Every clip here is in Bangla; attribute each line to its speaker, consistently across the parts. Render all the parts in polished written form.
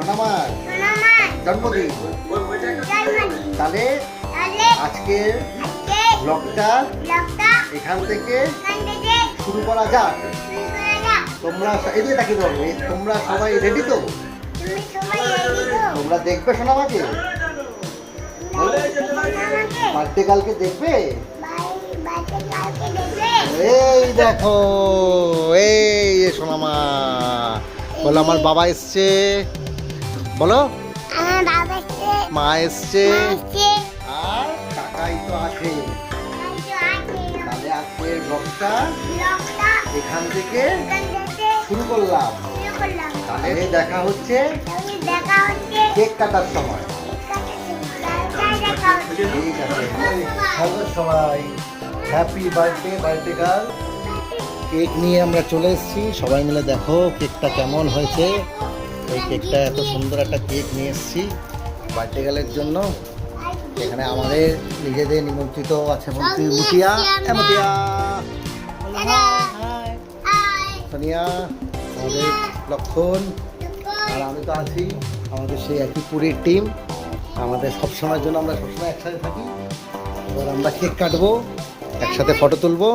Speaker 1: সোনামার জন্মদিন। তাহলে আজকের ব্লগটা এখান থেকে শুরু করা যাক। তোমরা এদিকে তাকিয়ে ধরবে, তোমরা সবাই রেডি তো? তোমরা দেখবে সোনামাকে? বার্থডে কালকে দেখবে? এই দেখো, এই সোনামা বলো আমার বাবা এসছে, বলো মা এসছে আর কাকাই তো আছে। তাহলে আজকের ব্লগটা এখান থেকে শুরু করলাম। তাহলে দেখা হচ্ছে কেক কাটার সময়। ঠিক আছে, হ্যালো সবাই, happy birthday birthday girl. Cake নিয়ে আমরা চলে এসেছি, সবাই মিলে দেখো কেকটা কেমন হয়েছে। এই কেকটা এত সুন্দর একটা কেক নিয়ে এসেছি বার্থডে গার্লের জন্য। এখানে আমাদের নিজেদের নিমন্ত্রিত আছে মুতিয়া, মুতিয়া, সোনিয়া, আমাদের লক্ষণ, আর আমি তো আছি, আমাদের সেই একই পুরীর টিম। আমাদের সবসময়ের জন্য আমরা সবসময় একসাথে থাকি। এবার আমরা কেক কাটবো, একসাথে ফটো তুলবো।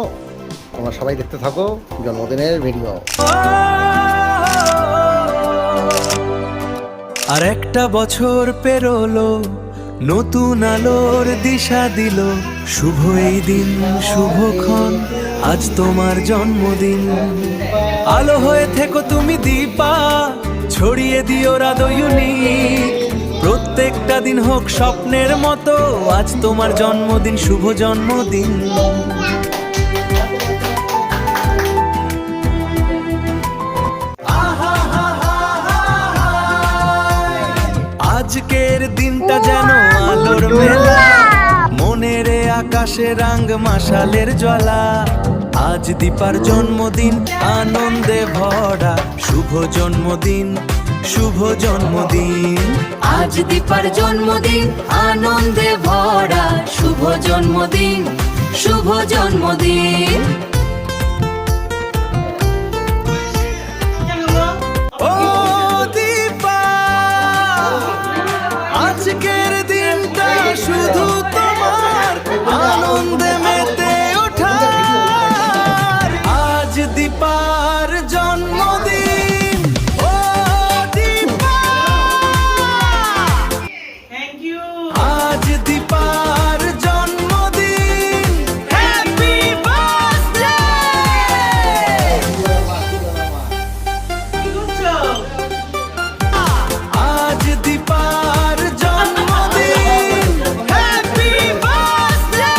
Speaker 1: তোমরা সবাই দেখতে থাকো জন্মদিনের ভিডিও।
Speaker 2: আর একটা বছর পেরোলো, নতুন আলোর দিশা দিল। শুভ এই দিন, শুভক্ষণ, আজ তোমার জন্মদিন। আলো হয়ে থেকো তুমি দীপা, ছড়িয়ে দিও রাদয়ুনি। প্রত্যেকটা দিন হোক স্বপ্নের মতো, আজ তোমার জন্মদিন, শুভ জন্মদিন। আজকের দিনটা যেন আলোর মেলা, মনের আকাশে রঙ মশালের জ্বালা। আজ দীপার জন্মদিন, আনন্দে ভরা, শুভ জন্মদিন, শুভ জন্মদিন।
Speaker 3: আজ দীপার জন্মদিন, আনন্দে ভরা, শুভ জন্মদিন, শুভ জন্মদিন।
Speaker 2: ও দীপা, আজকের দিনটা শুধু তোমার, আনন্দে মেতে ওঠার। আজ দীপার জন্মদিন। ও দীপা, আজ দীপার জন্মদিন। Happy birthday. আজ দীপার জন্মদিন। Happy birthday.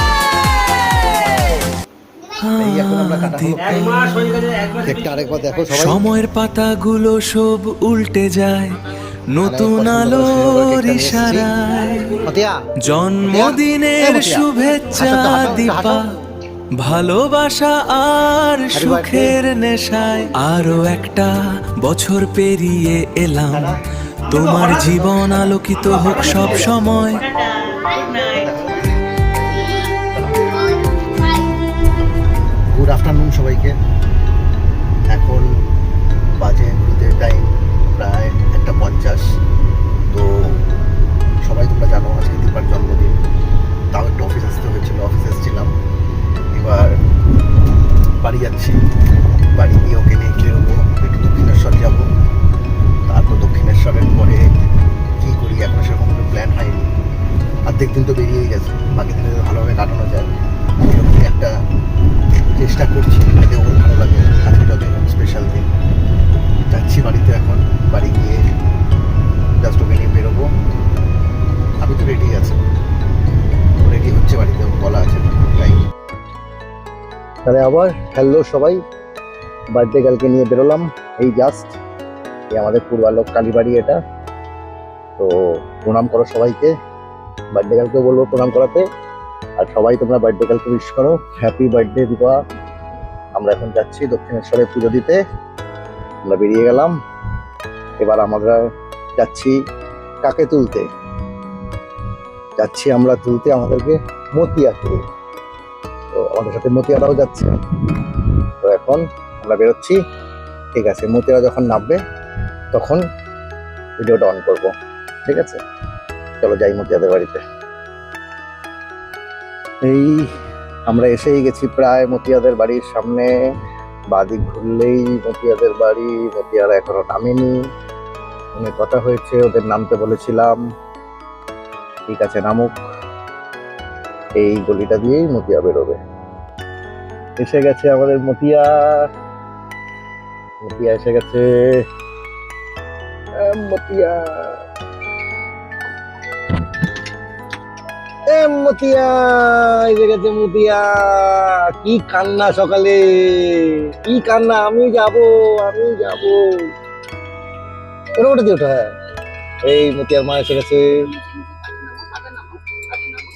Speaker 1: এই এখন আমরা কাটা হলো। কেকটা আরেকবার দেখো সবাই।
Speaker 2: সময়ের পাতাগুলো সব উল্টে যায়, নতুন আলোর ইশারায়।
Speaker 1: মুতিয়া,
Speaker 2: জন্মদিনের শুভেচ্ছা দীপা, ভালোবাসা আর সুখের নেশায়। আরো একটা বছর পেরিয়ে এলাম, তোমার জীবন আলোকিত হোক সব সময়।
Speaker 1: গুড আফটারনুন সবাইকে। এখন বাজে ঘুরতে টাইম প্রায় 1:50। তো সবাই তোমরা জানো আজকে দীপার জন্মদিন, তাও একটু অফিস আসতে হয়েছিল, অফিসে এসেছিলাম। এবার বাড়ি যাচ্ছি, বাড়ি গিয়ে ওকে নিয়ে বেরোবো, একটু দক্ষিণেশ্বর যাবো। তারপর দক্ষিণেশ্বরের পরে কী করি এখন সেরকম কোনো প্ল্যান হয়নি। অর্ধেক দিন তো বেরিয়েই গেছে, বাকি দিনে ভালোভাবে কাটানো যায় এরকমই একটা চেষ্টা করছি, যাতে ওর ভালো লাগে। আজকে যত স্পেশাল দিন, যাচ্ছি বাড়িতে। এখন বাড়ি গিয়ে জাস্ট ওকে নিয়ে বেরোবো। আমি তো রেডি আছি, রেডি হচ্ছে, বাড়িতে বলা আছে তাই। তাহলে আবার হ্যালো সবাই, বার্থডে গার্লকে নিয়ে বেরোলাম এই জাস্ট। এই আমাদের পূর্বালোক কালীবাড়ি এটা। তো প্রণাম করো সবাইকে, বার্থডে গার্লকে বলবো প্রণাম করাতে। আর সবাই তোমরা বার্থডে গার্লকে উইশ করো, হ্যাপি বার্থডে দীপা। আমরা এখন যাচ্ছি দক্ষিণেশ্বরে পুজো দিতে, আমরা বেরিয়ে গেলাম। এবার আমরা যাচ্ছি কাকে তুলতে, যাচ্ছি আমরা তুলতে আমাদেরকে মতিয়াকে। তো আমাদের সাথে মতিয়ারাও যাচ্ছে। তো এখন আমরা বেরোচ্ছি। ঠিক আছে, মতিয়ারা যখন নামবে তখন ভিডিওটা অন করব, ঠিক আছে? চলো যাই মতিয়াদের বাড়িতে। এই আমরা এসেই গেছি প্রায় মতিয়াদের বাড়ির সামনে। বাদিক ঘুরলেই মতিয়াদের বাড়ি। মতিয়ারা এখনো নামেনি, অনেক কথা হয়েছে, ওদের নামতে বলেছিলাম, ঠিক আছে নামুক। এই গলিটা দিয়েই মতিয়া বেরোবে। এসে গেছে আমাদের মতিয়া, মতিয়া এসে গেছে। মতিয়া মতিয়া এসে গেছে। মতিয়া কি কান্না সকালে, কি কান্না! আমি যাব, আমি যাব। ওটা দিয়ে ওঠা। এই মতিয়ার মা এসে গেছে।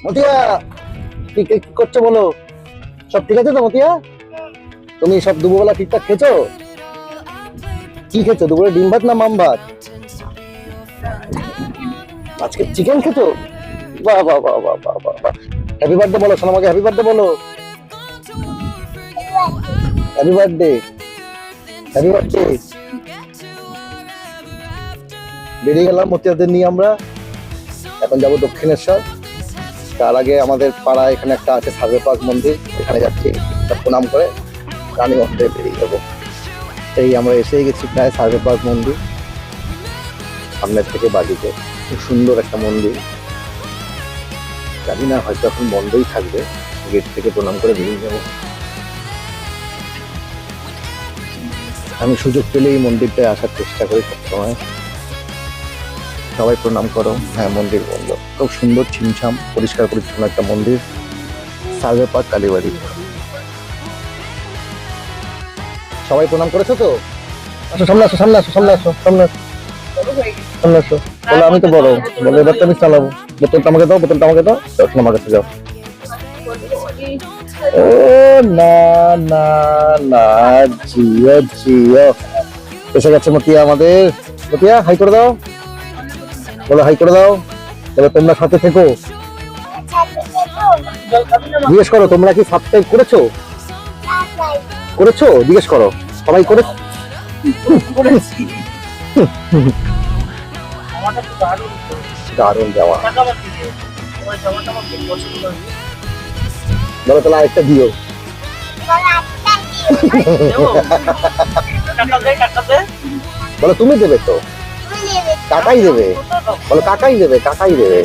Speaker 1: মতিয়া কি কি করছো বলো? সব ঠিক আছে তো মতিয়া? তুমি সব দুপুরবেলা ঠিকঠাক খেয়েছো? কি খেয়েছো দুপুরে? ডিম ভাত না মাম ভাত? আজকে চিকেন খেতো? বাহ বাহ বাহ বাহ বাহ বাহ বাহ। হ্যাপি বার্থডে বলো সোনামাকে, হ্যাপি বার্থডে বলো। Happy birthday, happy birthday. বেরিয়ে গেলাম মতিয়াদের নিয়ে আমরা। এখন যাবো দক্ষিণেশ্বর। তার আগে আমাদের পাড়া এখানে একটা আছে সার্ভে পার্ক মন্দির, এখানে যাচ্ছি, প্রণাম করে রানী মন্দিরে বেরিয়ে যাবো। এই আমরা এসেই গেছি প্রায় সার্ভে পার্ক মন্দির, সামনের থেকে বাড়িতে। খুব সুন্দর একটা মন্দির, জানি না হয়তো এখন বন্ধই থাকবে। গেট থেকে প্রণাম করে বেরিয়ে যাবো। আমি সুযোগ পেলেই মন্দিরটায় আসার চেষ্টা করি সবসময়। সবাই প্রণাম করো। হ্যাঁ, মন্দির বন্ধ, খুব সুন্দর ছিমছাম পরিষ্কার পরিচ্ছন্ন একটা মন্দির, সার্ভে পার্ক কালীবাড়ি। সবাই প্রণাম করেছো তো? আসো সামনে আসো, সামনে আসো, সামনে আসো, সামনে আসো, সামনে আসো। বলো আমি তো বড়, বলো এবার তো আমি চালাবো। বোতলটা আমাকে দাও, বোতলটা আমাকে দাও। এখন আমার কাছে যাও। ও না না না, জিও জিও। এসে গেছে মতিয়া আমাদের। মতিয়া হাই করে দাও, বলো হাই করে দাও। বলো তোমরা সাথে থেকো। জিজ্ঞেস করো তোমরা কি সাবস্ক্রাইব করেছো? করেছো জিজ্ঞেস করো, সবাই করে। দারুণ যাওয়া। বলো তাহলে আরেকটা দিও। বলো তুমি দেবে তো? কাকাই দেবে। বলো কাকাই দেবে, কাকাই দেবে।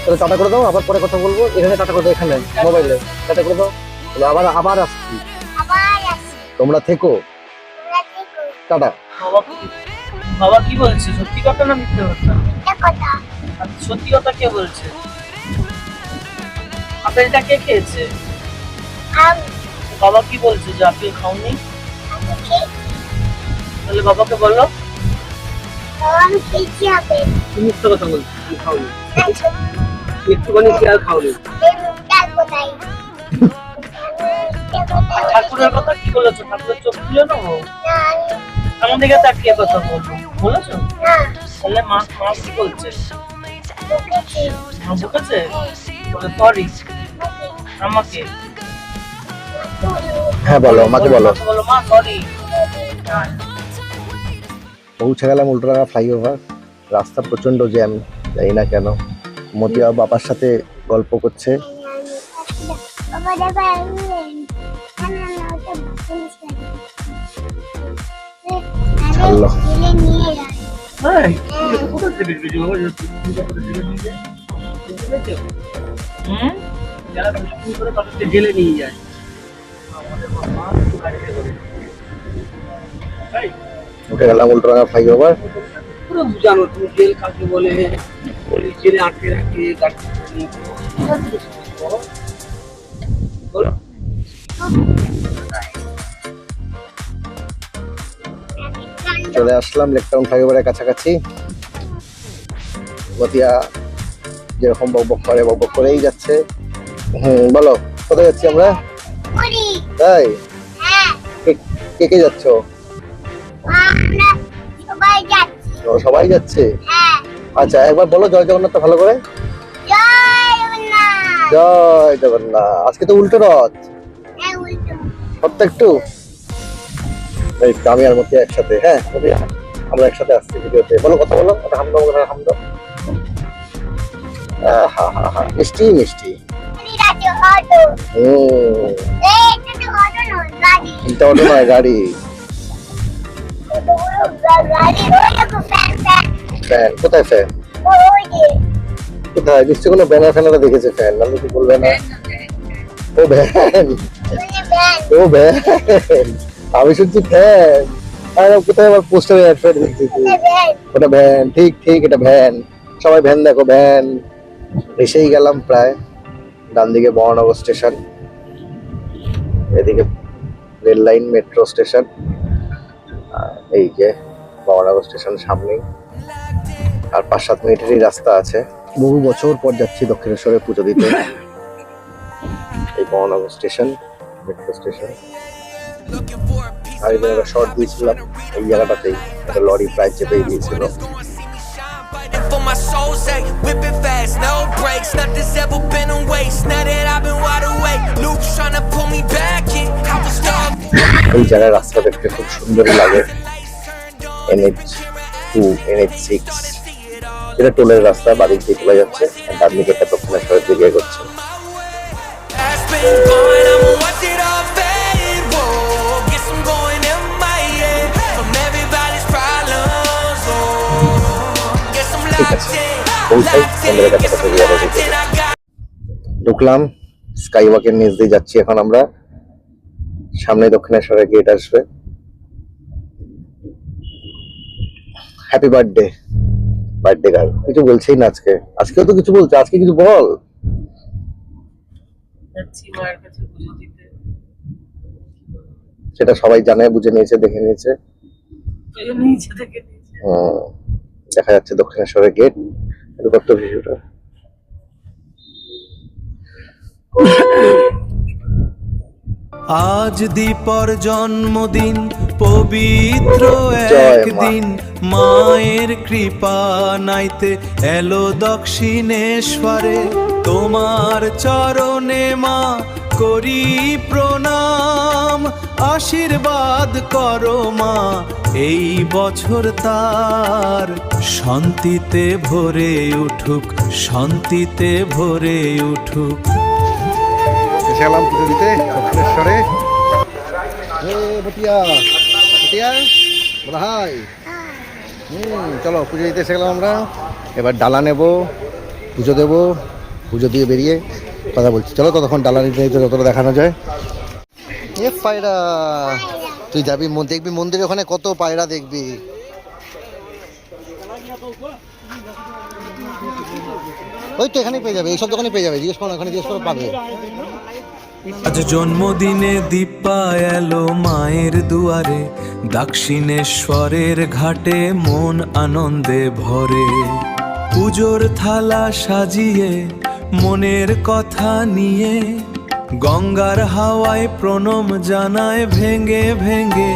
Speaker 1: তাহলে টাটা করে দাও, আবার পরে কথা বলবো। এখানে টাটা করে দাও, এখানে মোবাইলে টাটা করে দাও। আবার আবার আসছি, তোমরা থেকো, টাটা।
Speaker 4: বাবা কি বলছে, সত্যি কথা না মিথ্যে কথা? সত্যি কথা কে বলছে? আপেলটা কে খেয়েছে? বাবা কি বলছে যে আপেল খাওনি? তাহলে বাবাকে বলো তুমি মিথ্যে কথা বলছো, তুমি খাওনি। একটুখানি কি আর খাওনি? ঠাকুরের কথা কি বলেছো? ঠাকুরের চোখ খুলে না আমার দিকে তাকিয়ে কথা বলবো বলেছো? তাহলে মা মা কি বলছে? মা বকেছে? বলে সরি আমাকে।
Speaker 1: হ্যাঁ বলো, মাকে বলো।
Speaker 4: বলো মা সরি।
Speaker 1: পৌঁছে গেলাম উল্টোডাঙ্গা ফ্লাইওভার। রাস্তা প্রচন্ড জ্যাম, জানি না কেন। মতিয়া বাবার সাথে গল্প করছে। ছাড়লো।
Speaker 4: জেলে নিয়ে যায়।
Speaker 1: উঠে গেলাম উল্টোডাঙ্গা ফ্লাইওভার।
Speaker 4: পুরো জানো তুমি জেল কাকে বলে, জেলে আটকে রাখে গাড়ি বলো।
Speaker 1: চলে আসলাম লেকটাউন ফ্লাইওভারের কাছাকাছি। মতিয়া যেরকম বকবক করে বকবক করেই যাচ্ছে। বলো কোথায় যাচ্ছি আমরা? তাই কে কে যাচ্ছ? সবাই যাচ্ছে। আচ্ছা একবার বলো জয় জগন্নাথ ভালো করে। জয় জগন্নাথ। আজকে তো উল্টো রথ, সত্য একটু। এই আমি আর মতিয়া একসাথে। হ্যাঁ আমরা একসাথে আসছি ভিডিওতে। বলো, কথা বলো, কথা হামদো, কথা হামদো। মিষ্টি মিষ্টি। এটা অটো নয়, গাড়ি। ফ্যান কোথায়? ফ্যান কোথায়? নিশ্চয় কোনো ব্যানার ফ্যানারা দেখেছে ফ্যান, নাহলে কি বলবে না। ও ভ্যান, ও ভ্যান, আমি শুনছি ফ্যান। আর কোথায় আবার পোস্টারে অ্যাড দেখছি। ওটা ভ্যান, ঠিক ঠিক, এটা ভ্যান। সবাই ভ্যান দেখো, ভ্যান। এসেই গেলাম প্রায়। ডান দিকে মহানগর স্টেশন, এদিকে রেল লাইন, মেট্রো স্টেশন। এই যে মহানগর স্টেশন সামনেই, আর 5-7 মিনিটেরই রাস্তা আছে। বহু বছর পর যাচ্ছি দক্ষিণেশ্বরে পুজো দিতে। এই মহানগর স্টেশন, মেট্রো স্টেশন। আর এই জায়গাটা শর্ট দিয়েছিলাম, এই জায়গাটাতেই একটা লরি প্রায় চেপেই দিয়েছিল।
Speaker 5: For my soul's sake, whipping fast, no brakes. Nothing's ever been a waste. Now that I've been wide awake, Luke's tryna pull me back in. I was stuck.
Speaker 1: এই জায়গায় রাস্তা দেখতে খুব সুন্দর লাগে। NH2, NH6, এটা টোলের রাস্তা, বাড়ি দিয়ে চলে যাচ্ছে। ডান দিকে একটা দক্ষিণেশ্বরের দিকে এগোচ্ছে।
Speaker 5: Has been gone, I'ma watch it all fade. Whoa, guess I'm going MIA from everybody's problems. Oh, guess I'm
Speaker 1: ঠিক
Speaker 5: locked
Speaker 1: আছে,
Speaker 5: in,
Speaker 1: পৌঁছাই
Speaker 5: locked in.
Speaker 1: মন্দিরের
Speaker 5: Guess
Speaker 1: কাছাকাছি
Speaker 5: I'm
Speaker 1: যাবো।
Speaker 5: locked in. I got
Speaker 1: ঢুকলাম, স্কাই ওয়াকের নিচ দিয়ে যাচ্ছি এখন আমরা। সামনে দক্ষিণেশ্বরের গেট আসবে। Happy birthday, birthday girl. কিছু বলছেই না আজকে। আজকেও তো কিছু বলছে, আজকে কিছু বল।
Speaker 4: যাচ্ছি মায়ের কাছে পুজো দিতে।
Speaker 1: সেটা সবাই জানে, বুঝে নিয়েছে, দেখে নিয়েছে।
Speaker 4: পুজো নিয়েছে, দেখে নিয়েছে।
Speaker 1: দেখা যাচ্ছে দক্ষিণেশ্বরের গেট। একটু কত ভিডিওটা।
Speaker 2: আজ দীপর জন্মদিন, পবিত্র
Speaker 1: জয় মা।
Speaker 2: একদিন, মায়ের কৃপা নাইতে এলো দক্ষিণেশ্বরে। তোমার চরণে মা করি প্রণাম, আশীর্বাদ করো মা এই বছর তার শান্তিতে ভরে উঠুক, শান্তিতে ভরে উঠুক।
Speaker 1: এসে গেলাম পুজো দিতে দক্ষিণেশ্বরে। ভটিয়া ভটিয়া বলা হাই। চলো পুজো দিতে এসে গেলাম আমরা। এবার ডালা নেব, পুজো দেব, পুজো দিয়ে বেরিয়ে কথা বলছি। চলো ততক্ষণ ডালা নিতে নিতে যতটা দেখানো যায়। এ পায়রা, তুই যাবি, দেখবি মন্দিরের ওখানে কত পায়রা দেখবি। ওই তো এখানেই পেয়ে যাবে, এইসব দোকানে পেয়ে যাবে। জিজ্ঞেস করো, এখানে জিজ্ঞেস করো, পাবে।
Speaker 2: আজ জন্মদিনে দীপা এলো মায়ের দুয়ারে, দক্ষিণেশ্বরের ঘাটে মন আনন্দে ভরে। পুজোর থালা সাজিয়ে মনের কথা নিয়ে, গঙ্গার হাওয়ায় প্রণাম জানায় ভেঙে ভেঙে।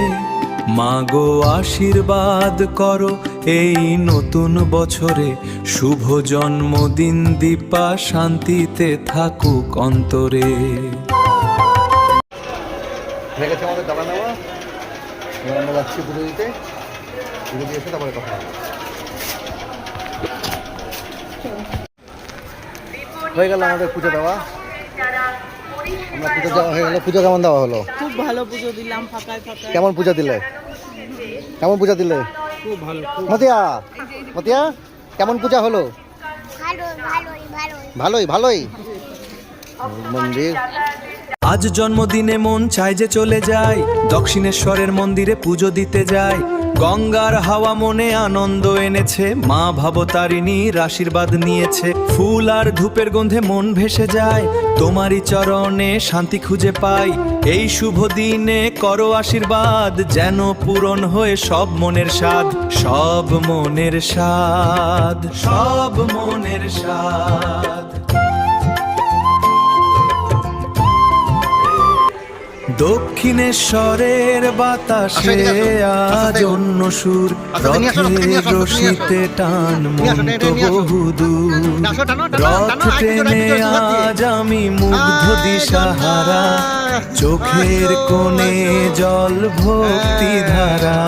Speaker 2: মাগো আশীর্বাদ করো এই নতুন বছরে, শুভ জন্মদিন দীপা শান্তিতে থাকুক অন্তরে।
Speaker 1: হয়ে গেছে আমাদের দাবা নেওয়া। এবার আমরা যাচ্ছি পুজো দিতে। পুজো দিয়ে এসে তারপরে কথা হবে। হয়ে গেল আমাদের পুজো দেওয়া। আমরা পুজো দেওয়া হয়ে গেল। পুজো কেমন দেওয়া হলো?
Speaker 6: খুব ভালো পুজো দিলাম, ফাঁকায় ফাঁকায়।
Speaker 1: কেমন পুজো দিলে? কেমন পুজো দিলে?
Speaker 6: খুব ভালো।
Speaker 1: মতিয়া, মতিয়া কেমন পূজা হলো? ভালোই ভালোই। মন্দির
Speaker 2: আজ জন্মদিনে মন চাই যে চলে যায়, দক্ষিণেশ্বরের মন্দিরে পুজো দিতে যায়। গঙ্গার হাওয়া মনে আনন্দ এনেছে, মা ভবতারিণীর আশীর্বাদ নিয়েছে। ফুল আর ধূপের গন্ধে মন ভেসে যায়, তোমারই চরণে শান্তি খুঁজে পাই। এই শুভ দিনে করো আশীর্বাদ, যেন পূরণ হয়ে সব মনের স্বাদ, সব মনের স্বাদ, সব মনের স্বাদ। দক্ষিণেশ্বরের বাতাসে আজ অন্য সুর, রথের রশিতে টান মন তো বহুদূর। রথ টেনে আজ আমি মুগ্ধ দিশাহারা, চোখের কোণে জল ভক্তি ধারা।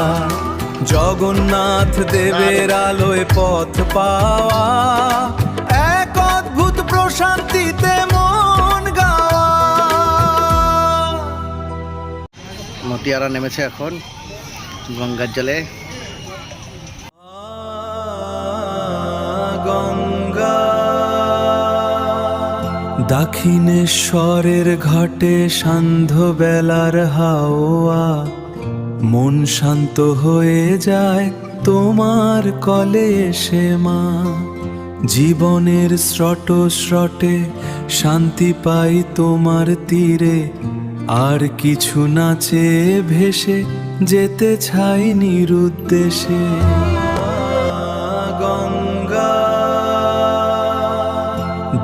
Speaker 2: জগন্নাথ দেবের আলোয় পথ পাওয়া, এক অদ্ভুত প্রশান্তিতে মন গাওয়া।
Speaker 1: মতিয়ারা নেমেছে এখন গঙ্গার জলে।
Speaker 2: গঙ্গা দক্ষিণেশ্বরের ঘাটে সান্ধ্য বেলার হাওয়া, মন শান্ত হয়ে যায় তোমার কলে এসে মা। জীবনের স্রোতে শান্তি পাই তোমার তীরে, আর কিছু না চেয়ে ভেসে যেতে চাই নিরুদ্দেশে। গঙ্গা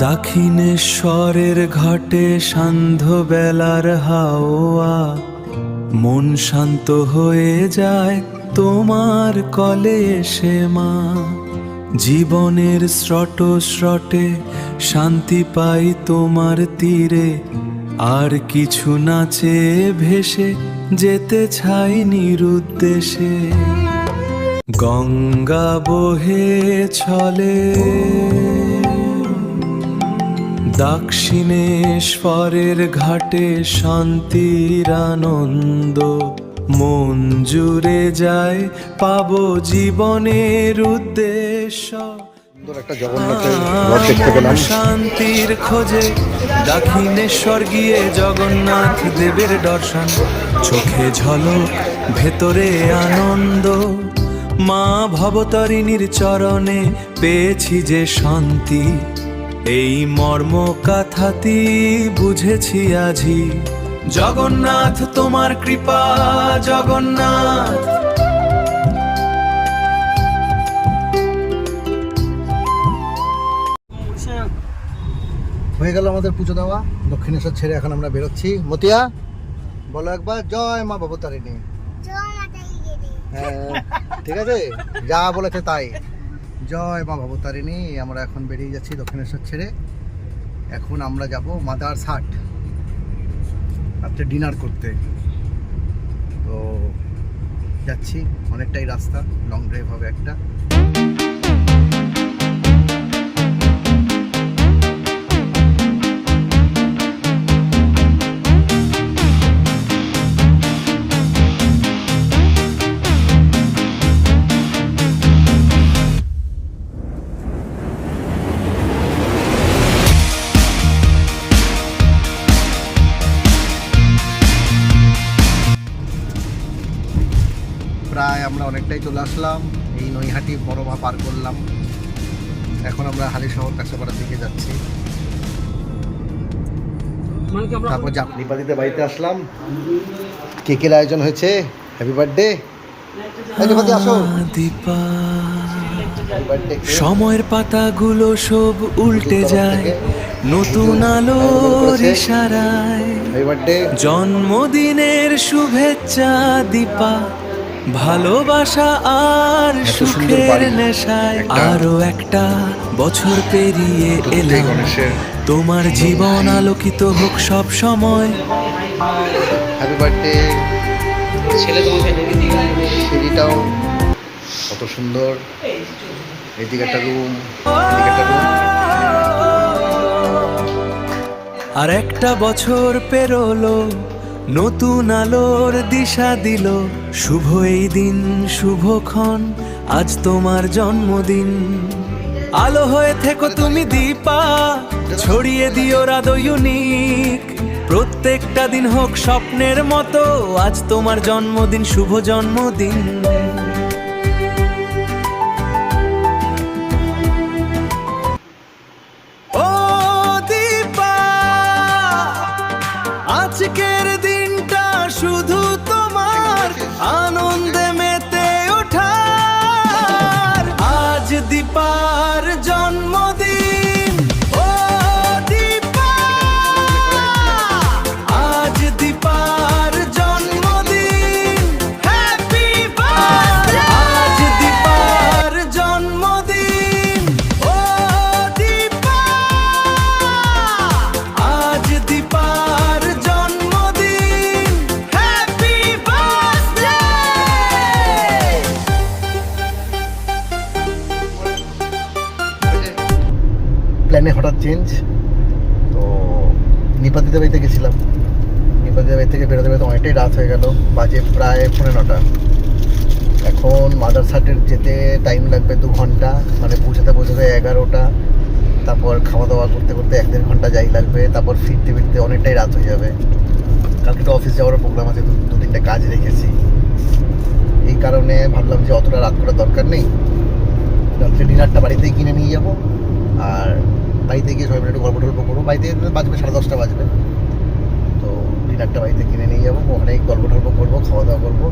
Speaker 2: দক্ষিণেশ্বরের ঘাটে সান্ধ্য বেলার হাওয়া, মন শান্ত হয়ে যায় তোমার কলে এসে মা। জীবনের স্রোতে শান্তি পাই তোমার তীরে, আর কিছু না চেয়ে ভেসে যেতে চাই নিরুদ্দেশে। গঙ্গা বহে চলে দক্ষিণেশ্বরের ঘাটে, শান্তির আনন্দ মন জুড়ে যায়, পাবো জীবনের উদ্দেশ্য।
Speaker 1: একটা জগন্নাথের রথ দেখতে পেলাম।
Speaker 2: শান্তির খোঁজে দক্ষিণেশ্বর গিয়ে জগন্নাথ দেবের দর্শন, চোখে ঝলক ভেতরে আনন্দ। মা ভবতারিণীর চরণে পেয়েছি যে শান্তি, এই মর্ম কথাটি বুঝেছি আজি। জগন্নাথ তোমার কৃপা, জগন্নাথ
Speaker 1: হয়ে গেল আমাদের পুজো দেওয়া। দক্ষিণেশ্বর ছেড়ে এখন আমরা বেরোচ্ছি। মতিয়া বলো একবার জয় মা ভবতারিণী। হ্যাঁ ঠিক আছে, যা বলেছে তাই। জয় মা ভবতারিণী। আমরা এখন বেরিয়ে যাচ্ছি দক্ষিণেশ্বর ছেড়ে। এখন আমরা যাব মাদার্স হাট রাত্রে ডিনার করতে। তো যাচ্ছি, অনেকটাই রাস্তা, লং ড্রাইভ হবে একটা। প্রায় আমরা অনেকটাই চলে আসলাম। এই নৈহাটি বড়মা পার করলাম। এখন আমরা হালিশহর কাঁচাপাড়ার দিকে যাচ্ছি। তারপর নিপাতিতে বাড়িতে আসলাম। কেকের আয়োজন হয়েছে। হ্যাপি বার্থডে নিপাতি, আসো।
Speaker 2: দীপা সময়ের পাতাগুলো সব উল্টে যায় নতুন আলোর ইশারায়।
Speaker 1: Happy birthday.
Speaker 2: জন্মদিনের শুভেচ্ছা দীপা, ভালোবাসা আর সুখের নেশায়। আরো একটা বছর পেরিয়ে এলাম, তোমার জীবন আলোকিত হোক সব সময়।
Speaker 1: Happy birthday. সিঁড়িটাও কত সুন্দর। এইদিকে একটা রুম,
Speaker 2: আর একটা বছর পেরোলো, নতুন আলোর দিশা দিল। শুভ এই দিন, শুভক্ষণ, আজ তোমার জন্মদিন। আলো হয়ে থেকো তুমি দীপা, ছড়িয়ে দিও রাধো ইউনিক। প্রত্যেকটা দিন হোক স্বপ্নের মতো, আজ তোমার জন্মদিন, শুভ জন্মদিন। ও দীপা, আজকের দিনটা শুধু তোমার আনন্দে মেতে ওঠার। আজ দীপার জন্মদিন। ও দীপা, আজ দীপার জন্মদিন। Happy birthday.
Speaker 1: প্ল্যানে হঠাৎ চেঞ্জ। তো নিপাতিদের বাড়িতে গেছিলাম, নিপাতিদের বাড়ি থেকে বেরোতে বেরোতে অনেকটাই রাত হয়ে গেল, বাজে প্রায় 9:30। এখন মাদারসাটের যেতে টাইম লাগবে 2 ঘন্টা, মানে পৌঁছাতে 11টা। তারপর খাওয়া দাওয়া করতে করতে 1-1.5 ঘন্টা যাই লাগবে, তারপর ফিরতে ফিরতে অনেকটাই রাত হয়ে যাবে। কালকে তো অফিস যাওয়ার প্রোগ্রাম আছে, 2-3টে কাজ রেখেছি। এই কারণে ভাবলাম যে অতটা রাত করার দরকার নেই, রাত্রে ডিনারটা বাড়িতেই কিনে নিয়ে যাবো। আর বাড়িতে গিয়ে সবাই মিলে একটু গল্প টল্প করবো, বাড়িতে বাজবে 10:30 বাজবে। তো ডিনারটা বাড়িতে কিনে নিয়ে যাবো, ওখানে গল্প টল্প করবো, খাওয়া দাওয়া করবো।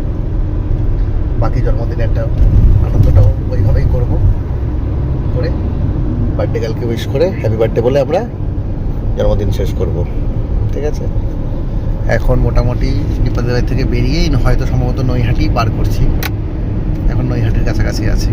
Speaker 1: বাকি জন্মদিনে একটা আনন্দটাও ওইভাবেই করবো, করে বার্থডে গার্লকে উইশ করে হ্যাপি বার্থডে বলে আমরা জন্মদিন শেষ করব। ঠিক আছে, এখন মোটামুটি নিপাতিদের বাড়ি থেকে বেরিয়েই হয়তো সম্ভবত নৈহাটি পার করছি। এখন নৈহাটির কাছাকাছি আছি।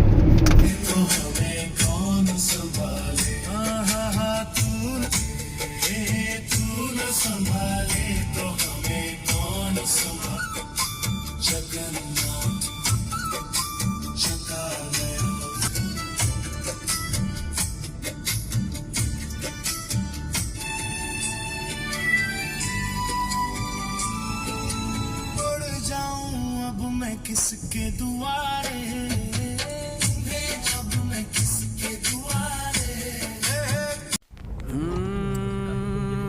Speaker 5: किसके दुआरे अब मैं किसके दुआरे।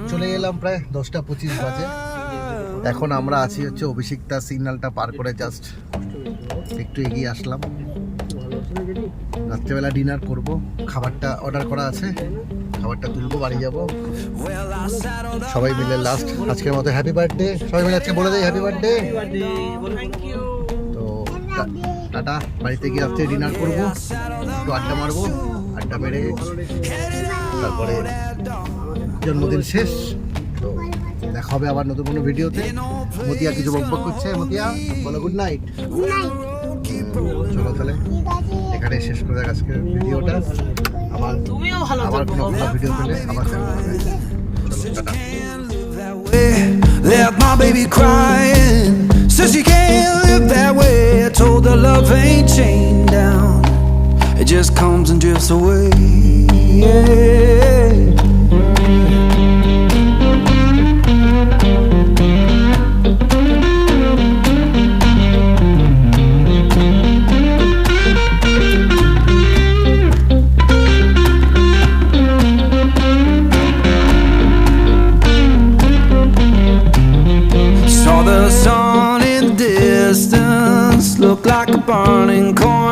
Speaker 1: চলে এলাম প্রায় 10:25 বাজে। এখন আমরা আছি হচ্ছে অভিষিক্তা সিগন্যালটা পার করে জাস্ট একটু এগিয়ে আসলাম। রাত্রেবেলা ডিনার করব, খাবারটা অর্ডার করা আছে, খাবারটা তুলবো, বাড়ি যাব। সবাই মিলে লাস্ট আজকের মতো হ্যাপি বার্থডে। সবাই মিলে আজকে বলে দেয় হ্যাপি বার্থডে। তো টাটা, বাড়িতে গিয়ে রাত্রে ডিনার করবো, একটু আড্ডা মারবো, আড্ডা মেরে তারপরে জন্মদিন শেষ। তো দেখা হবে আবার নতুন কোনো ভিডিওতে। মতিয়া কিছু বকবক করছে, মতিয়া বলো গুড নাইট। চলো তাহলে এখানে শেষ করে দেখ আজকের ভিডিওটা। আবার কোনো ভিডিও পেলে আবার চলো tata.
Speaker 2: Left my baby crying, says she can't live that way. I told her love ain't chained down, it just comes and drifts away. Saw the sun in the distance, looked like a burning corn.